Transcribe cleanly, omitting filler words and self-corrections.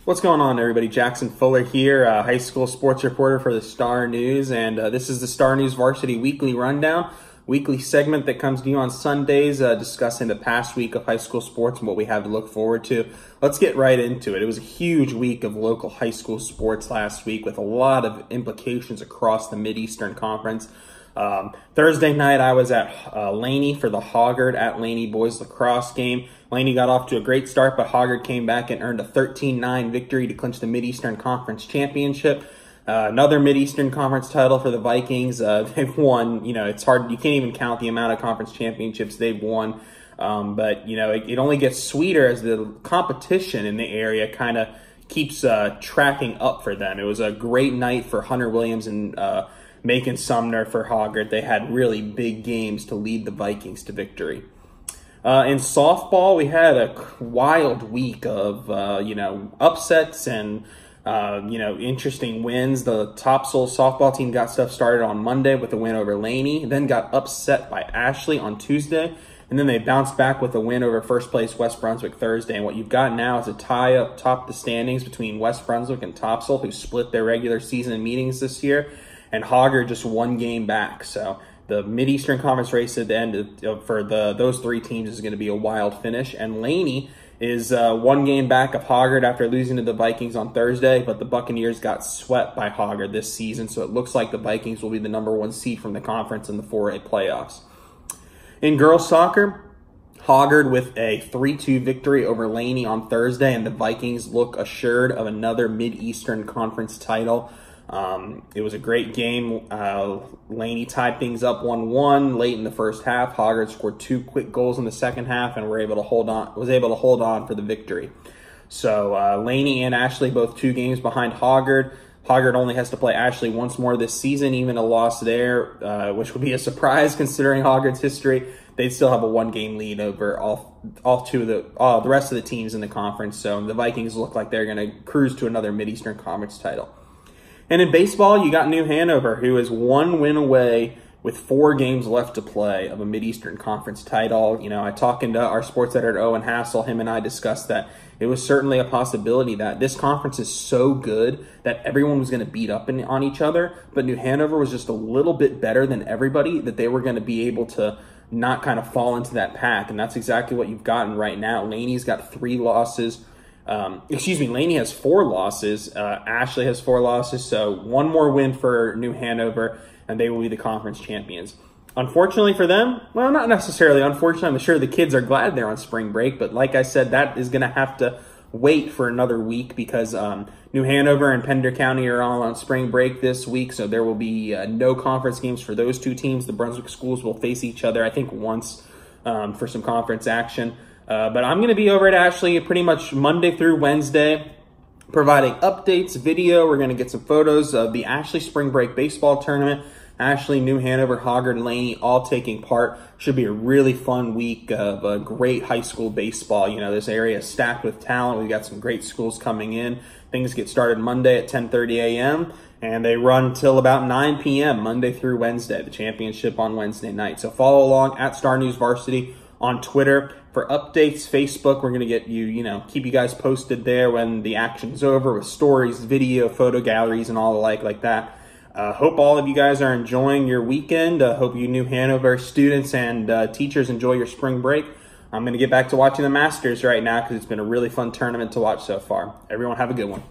What's going on, everybody? Jackson Fuller here, high school sports reporter for the Star News, and this is the Star News Varsity Weekly Rundown, weekly segment that comes to you on Sundays, discussing the past week of high school sports and what we have to look forward to. Let's get right into it. It was a huge week of local high school sports last week with a lot of implications across the Mid-Eastern Conference. Thursday night, I was at Laney for the Hoggard at Laney boys lacrosse game. Laney got off to a great start, but Hoggard came back and earned a 13-9 victory to clinch the Mid-Eastern Conference Championship. Another Mid-Eastern Conference title for the Vikings. They've won, it's hard, you can't even count the amount of conference championships they've won. But, it only gets sweeter as the competition in the area kind of keeps tracking up for them. It was a great night for Hunter Williams and Macon Sumner for Hoggard. They had really big games to lead the Vikings to victory. In softball, we had a wild week of, upsets and, interesting wins. The Topsail softball team got stuff started on Monday with a win over Laney, then got upset by Ashley on Tuesday, and then they bounced back with a win over first place West Brunswick Thursday. And what you've got now is a tie up top the standings between West Brunswick and Topsail, who split their regular season meetings this year, and Hoggard just one game back. So the Mid-Eastern Conference race at the end for those three teams is going to be a wild finish. And Laney is one game back of Hoggard after losing to the Vikings on Thursday, but the Buccaneers got swept by Hoggard this season, so it looks like the Vikings will be the #1 seed from the conference in the 4A playoffs. In girls soccer, Hoggard with a 3-2 victory over Laney on Thursday, and the Vikings look assured of another Mid-Eastern Conference title. It was a great game. Laney tied things up 1-1 late in the first half. Hoggard scored 2 quick goals in the second half and was able to hold on for the victory. So Laney and Ashley both 2 games behind Hoggard. Hoggard only has to play Ashley once more this season. Even a loss there, which would be a surprise considering Hoggard's history, they'd still have a 1-game lead over the rest of the teams in the conference. So the Vikings look like they're going to cruise to another Mid-Eastern Conference title. And in baseball, you got New Hanover, who is 1 win away with 4 games left to play of a Mid-Eastern Conference title. I talking to our sports editor, Owen Hassel, him and I discussed that it was certainly a possibility that this conference is so good that everyone was going to beat up on each other, but New Hanover was just a little bit better than everybody, that they were going to be able to not kind of fall into that pack, and that's exactly what you've gotten right now. Laney's got 3 losses. Laney has 4 losses. Ashley has 4 losses. So 1 more win for New Hanover, and they will be the conference champions. Unfortunately for them, well, not necessarily unfortunately. I'm sure the kids are glad they're on spring break, but like I said, that is going to have to wait for another week because New Hanover and Pender County are all on spring break this week, so there will be no conference games for those 2 teams. The Brunswick schools will face each other, I think, once for some conference action. But I'm going to be over at Ashley pretty much Monday through Wednesday, providing updates, video. We're going to get some photos of the Ashley Spring Break Baseball Tournament. Ashley, New Hanover, Hoggard, Laney all taking part. Should be a really fun week of great high school baseball. This area is stacked with talent. We've got some great schools coming in. Things get started Monday at 10:30 a.m. and they run till about 9 p.m. Monday through Wednesday. The championship on Wednesday night. So follow along at StarNewsVarsity on Twitter for updates. Facebook, we're going to get keep you guys posted there when the action's over with stories, video, photo galleries, and all the like that. Hope all of you guys are enjoying your weekend. Hope you New Hanover students and teachers enjoy your spring break. I'm going to get back to watching the Masters right now because it's been a really fun tournament to watch so far. Everyone have a good one.